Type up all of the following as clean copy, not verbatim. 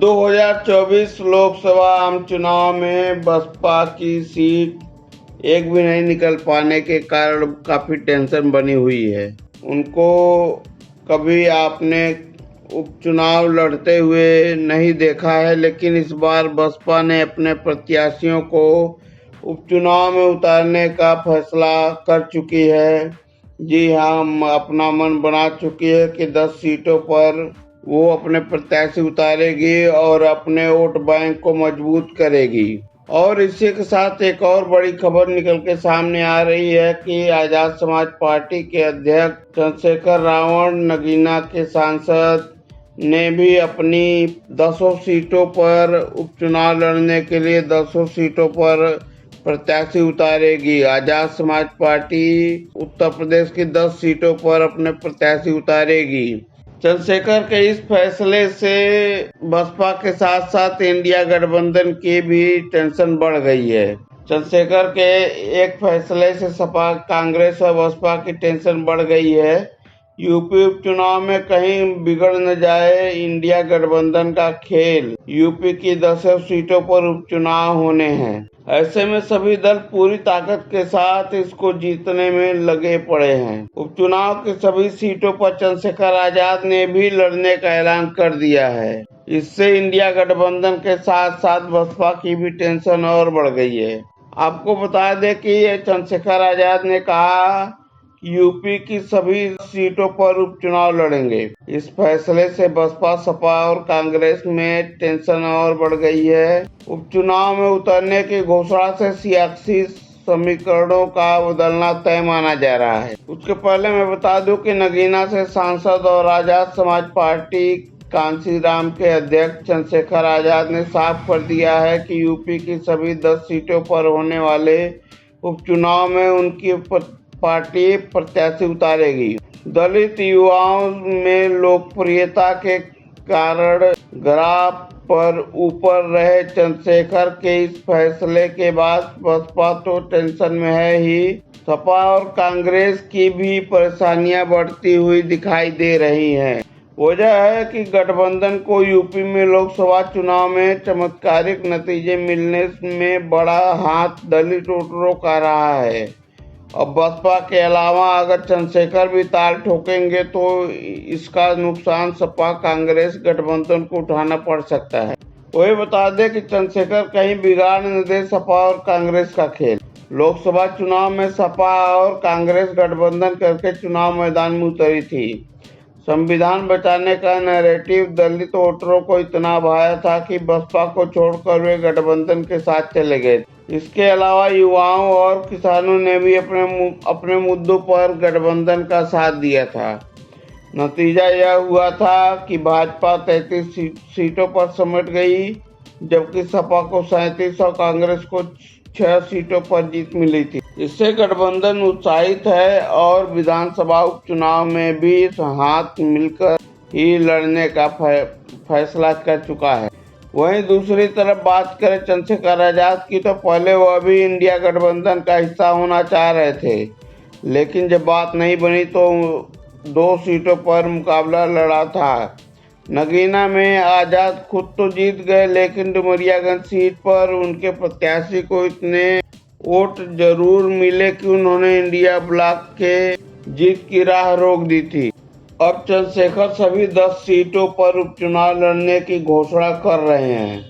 2024 लोकसभा आम चुनाव में बसपा की सीट एक भी नहीं निकल पाने के कारण काफी टेंशन बनी हुई है। उनको कभी आपने उपचुनाव लड़ते हुए नहीं देखा है, लेकिन इस बार बसपा ने अपने प्रत्याशियों को उपचुनाव में उतारने का फैसला कर चुकी है। जी हाँ, अपना मन बना चुकी है कि 10 सीटों पर वो अपने प्रत्याशी उतारेगी और अपने वोट बैंक को मजबूत करेगी। और इसी के साथ एक और बड़ी खबर निकल के सामने आ रही है कि आजाद समाज पार्टी के अध्यक्ष चंद्रशेखर रावण नगीना के सांसद ने भी अपनी 10 सीटों पर उपचुनाव लड़ने के लिए 10 सीटों पर प्रत्याशी उतारेगी। आजाद समाज पार्टी उत्तर प्रदेश की 10 सीटों पर अपने प्रत्याशी उतारेगी। चंद्रशेखर के इस फैसले से बसपा के साथ साथ इंडिया गठबंधन की भी टेंशन बढ़ गई है। चंद्रशेखर के एक फैसले से सपा, कांग्रेस और बसपा की टेंशन बढ़ गई है। यूपी उपचुनाव में कहीं बिगड़ न जाए इंडिया गठबंधन का खेल। यूपी की 10 सीटों पर उपचुनाव होने हैं। ऐसे में सभी दल पूरी ताकत के साथ इसको जीतने में लगे पड़े हैं। उपचुनाव की सभी सीटों पर चंद्रशेखर आजाद ने भी लड़ने का ऐलान कर दिया है। इससे इंडिया गठबंधन के साथ साथ बसपा की भी टेंशन और बढ़ गई है। आपको बता दें कि चंद्रशेखर आजाद ने कहा यूपी की सभी सीटों पर उपचुनाव लड़ेंगे। इस फैसले से बसपा, सपा और कांग्रेस में टेंशन और बढ़ गई है। उपचुनाव में उतरने की घोषणा से सियासी समीकरणों का बदलना तय माना जा रहा है। उसके पहले मैं बता दूं कि नगीना से सांसद और आजाद समाज पार्टी कांशीराम के अध्यक्ष चंद्रशेखर आजाद ने साफ कर दिया है कि यूपी की सभी 10 सीटों पर होने वाले उपचुनाव में उनकी पार्टी प्रत्याशी उतारेगी। दलित युवाओं में लोकप्रियता के कारण ग्राफ पर ऊपर रहे चंद्रशेखर के इस फैसले के बाद बसपा तो टेंशन में है ही, सपा और कांग्रेस की भी परेशानियां बढ़ती हुई दिखाई दे रही हैं। वजह है कि गठबंधन को यूपी में लोकसभा चुनाव में चमत्कारिक नतीजे मिलने में बड़ा हाथ दलित वोटरों का रहा है। अब बसपा के अलावा अगर चंद्रशेखर भी ताल ठोकेंगे तो इसका नुकसान सपा कांग्रेस गठबंधन को उठाना पड़ सकता है। वही बता दें कि चंद्रशेखर कहीं बिगाड़ न दे सपा और कांग्रेस का खेल। लोकसभा चुनाव में सपा और कांग्रेस गठबंधन करके चुनाव मैदान में उतरी थी। संविधान बचाने का नैरेटिव दलित वोटरों को इतना भाया था कि बसपा को छोड़कर वे गठबंधन के साथ चले गए। इसके अलावा युवाओं और किसानों ने भी अपने मुद्दों पर गठबंधन का साथ दिया था। नतीजा यह हुआ था कि भाजपा 33 सीटों पर सिमट गई, जबकि सपा को 37 और कांग्रेस को 6 सीटों पर जीत मिली थी। इससे गठबंधन उत्साहित है और विधानसभा उपचुनाव में भी हाथ मिलकर ही लड़ने का फैसला कर चुका है। वहीं दूसरी तरफ बात करें चंद्रशेखर आजाद की, तो पहले वह भी इंडिया गठबंधन का हिस्सा होना चाह रहे थे, लेकिन जब बात नहीं बनी तो 2 सीटों पर मुकाबला लड़ा था। नगीना में आजाद खुद तो जीत गए, लेकिन डुमरियागंज सीट पर उनके प्रत्याशी को इतने वोट जरूर मिले कि उन्होंने इंडिया ब्लॉक के जीत की राह रोक दी थी। अब चंद्रशेखर सभी 10 सीटों पर उपचुनाव लड़ने की घोषणा कर रहे हैं।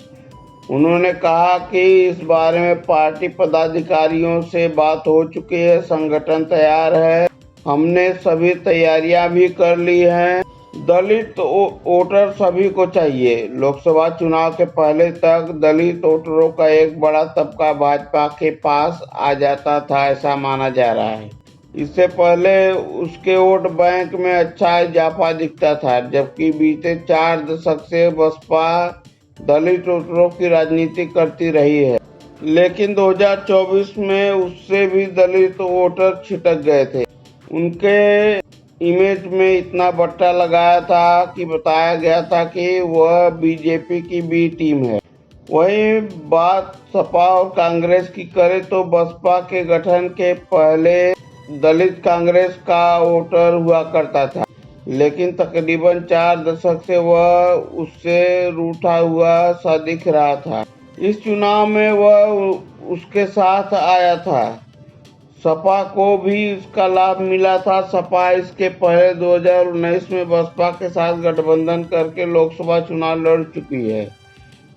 उन्होंने कहा कि इस बारे में पार्टी पदाधिकारियों से बात हो चुकी है, संगठन तैयार है, हमने सभी तैयारियां भी कर ली हैं। दलित वोटर सभी को चाहिए। लोकसभा चुनाव के पहले तक दलित वोटरों का एक बड़ा तबका भाजपा के पास आ जाता था, ऐसा माना जा रहा है। इससे पहले उसके वोट बैंक में अच्छा इजाफा दिखता था, जबकि बीते 4 दशक से बसपा दलित वोटरों की राजनीति करती रही है, लेकिन 2024 में उससे भी दलित वोटर छिटक गए थे। उनके इमेज में इतना बट्टा लगाया था कि बताया गया था कि वह बीजेपी की बी टीम है। वहीं बात सपा और कांग्रेस की करें तो बसपा के गठन के पहले दलित कांग्रेस का वोटर हुआ करता था। लेकिन तकरीबन 4 दशक से वह उससे रूठा हुआ सा दिख रहा था। इस चुनाव में वह उसके साथ आया था। सपा को भी इसका लाभ मिला था। सपा इसके पहले 2019 में बसपा के साथ गठबंधन करके लोकसभा चुनाव लड़ चुकी है,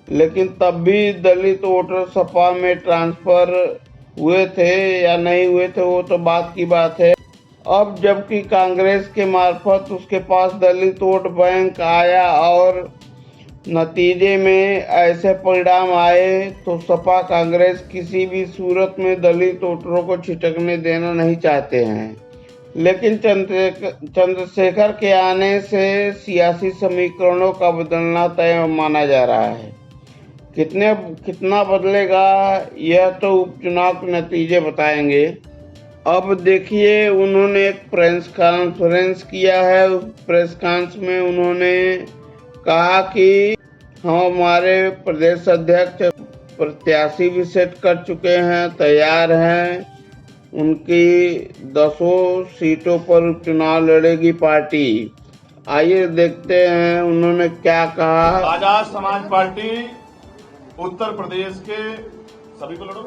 लेकिन तब भी दलित वोटर सपा में ट्रांसफर हुए थे या नहीं हुए थे वो तो बात की बात है। अब जबकि कांग्रेस के मार्फत उसके पास दलित वोट बैंक आया और नतीजे में ऐसे परिणाम आए, तो सपा कांग्रेस किसी भी सूरत में दलित वोटरों को छिटकने देना नहीं चाहते हैं। लेकिन चंद्रशेखर के आने से सियासी समीकरणों का बदलना तय माना जा रहा है। कितना बदलेगा यह तो उपचुनाव के नतीजे बताएंगे। अब देखिए, उन्होंने एक प्रेस कॉन्फ्रेंस किया है। उस प्रेस कॉन्फ्रेंस में उन्होंने कहा कि हम हमारे प्रदेश अध्यक्ष प्रत्याशी भी सेट कर चुके हैं, तैयार हैं। उनकी 10 सीटों पर उपचुनाव लड़ेगी पार्टी। आइए देखते हैं उन्होंने क्या कहा। आजाद समाज पार्टी उत्तर प्रदेश के सभी को लड़ो।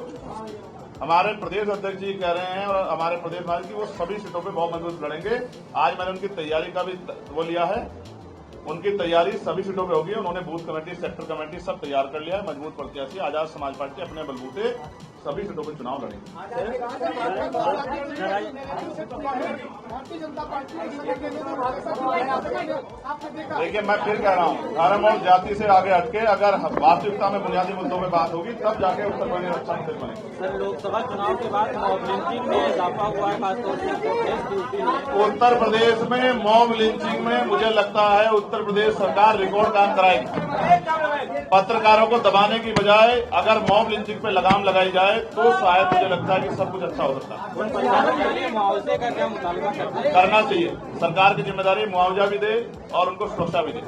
हमारे प्रदेश अध्यक्ष जी कह रहे हैं और हमारे प्रदेश वाले की वो सभी सीटों पे बहुत मजबूत लड़ेंगे। आज मैंने उनकी तैयारी का भी वो लिया है। उनकी तैयारी सभी सीटों पे होगी। उन्होंने बूथ कमेटी, सेक्टर कमेटी सब तैयार कर लिया है। मजबूत प्रत्याशी आजाद समाज पार्टी अपने बलबूते सभी सीटों पर चुनाव लड़ेंगे। देखिए, मैं फिर कह रहा हूँ, धर्म और जाति से आगे हटके अगर वास्तविकता में बुनियादी मुद्दों में बात होगी तब जाके उत्तर प्रदेश अच्छा स्थिति बनेगी। सर, लोकसभा चुनाव के बाद मॉब लिंचिंग में इजाफा हुआ है, खासतौर से उत्तर प्रदेश में मॉब लिंचिंग में मुझे लगता है उत्तर प्रदेश सरकार रिकॉर्ड काम कराएगी। पत्रकारों को दबाने की बजाय अगर मॉब लिंचिंग पे लगाम लगाई जाए तो शायद मुझे लगता है कि सब कुछ अच्छा हो सकता है। मुआवजे का क्या मुतालबा करना चाहिए। सरकार की जिम्मेदारी मुआवजा भी दे और उनको सुरक्षा भी दे।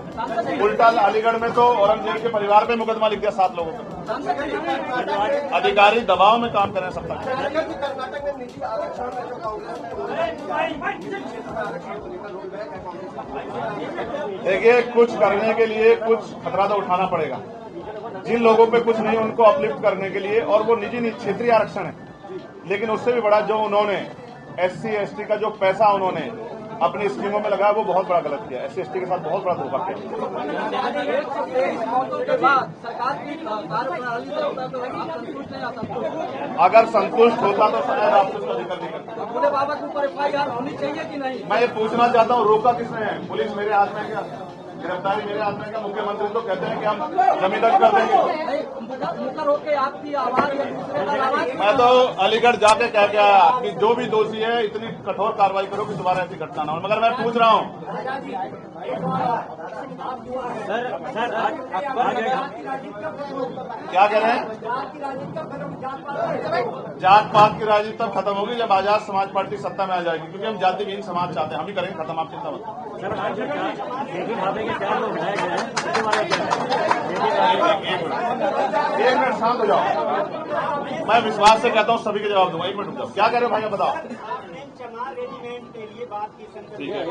उल्टा अलीगढ़ में तो औरंगजेब के परिवार पे मुकदमा लिख दिया 7 लोगों को। अधिकारी दबाव में काम करें सब तक। देखिए, कुछ करने के लिए कुछ खतरा तो उठाना पड़ेगा। जिन लोगों पे कुछ नहीं उनको अपलिफ्ट करने के लिए, और वो निजी क्षेत्रीय आरक्षण है, लेकिन उससे भी बड़ा जो उन्होंने SC ST का जो पैसा उन्होंने अपनी स्कीमों में लगाया वो बहुत बड़ा गलत किया। SC ST के साथ बहुत बड़ा धोखा किया। अगर संतुष्ट होता तो शायद आपसे उसका जिक्र नहीं करता। पूरे बाबत ऊपर FIR होनी चाहिए कि नहीं? मैं ये पूछना चाहता हूँ, रोका किसने है? पुलिस मेरे हाथ में क्या? गिरफ्तारी मेरे हाथ में क्या? मुख्यमंत्री तो कहते हैं कि हम जमींदार कर देंगे। मुकर होकर आपकी आवाज या दूसरे का आवाज। मैं तो अलीगढ़ जाके कह गया कि जो भी दोषी है इतनी कठोर कार्रवाई करो कि दोबारा ऐसी घटना ना हो। मगर मैं पूछ रहा हूँ, क्या कह रहे हैं? जात पात की राजनीति तब खत्म होगी जब आजाद समाज पार्टी सत्ता में आ जाएगी, क्योंकि हम जाति विहीन समाज चाहते हैं। हम ही करेंगे खत्म, आप चिंता मत। एक मिनट शांत हो जाओ। मैं विश्वास से कहता हूँ सभी के जवाब दूंगा। 1 मिनट रुक जाओ। क्या कह रहे हो भाई, बताओ। ठीक है,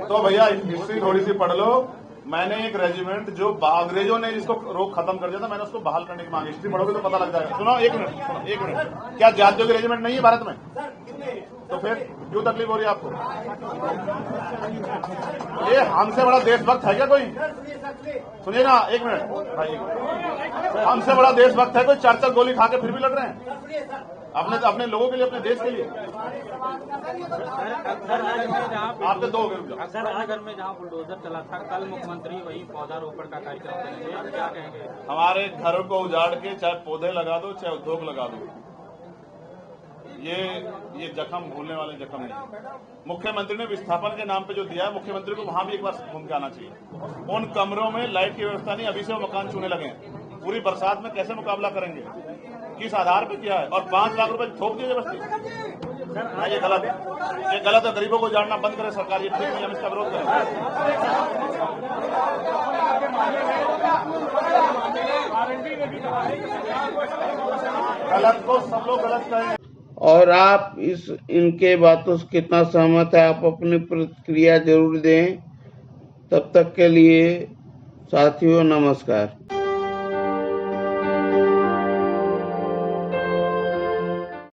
तो भैया हिस्ट्री थोड़ी सी पढ़ लो। मैंने एक रेजिमेंट जो अंग्रेजों ने जिसको रोक खत्म कर दिया था, मैंने उसको बहाल करने की मांग। हिस्ट्री पढ़ोगे तो पता लग जाएगा। सुनो, 1 मिनट। क्या जातियों की रेजिमेंट नहीं है भारत में? तो फिर क्यों तकलीफ हो रही है आपको? ये हमसे बड़ा देशभक्त है क्या कोई? सुनिए ना, 1 मिनट भाई। हमसे बड़ा देशभक्त है कोई? 4 गोली खा के फिर भी लड़ रहे हैं अपने लोगों के लिए, अपने देश के लिए। आपके 2 अक्सर राजगढ़ में जहाँ बुलडोजर चला था, कल मुख्यमंत्री वही पौधारोपण का कार्यक्रम करेंगे, आप क्या कहेंगे? हमारे घर को उजाड़ के चाहे पौधे लगा दो चाहे उद्योग लगा दो, ये जख्म भूलने वाले जख्म नहीं। मुख्यमंत्री ने विस्थापन के नाम पे जो दिया है, मुख्यमंत्री को वहां भी एक बार घूम के आना चाहिए। उन कमरों में लाइट की व्यवस्था नहीं, अभी से वो मकान छूने लगे हैं। पूरी बरसात में कैसे मुकाबला करेंगे? किस आधार पे किया है? और 5 लाख रुपए थोप दिए बस्ती। ये गलत है, ये गलत है। गरीबों को जानना बंद करे सरकार, ये ठीक नहीं। हम इसका विरोध करें। गलत को सब लोग गलत कहेंगे। और आप इनके बातों से कितना सहमत है, आप अपनी प्रतिक्रिया जरूर दें। तब तक के लिए साथियों नमस्कार।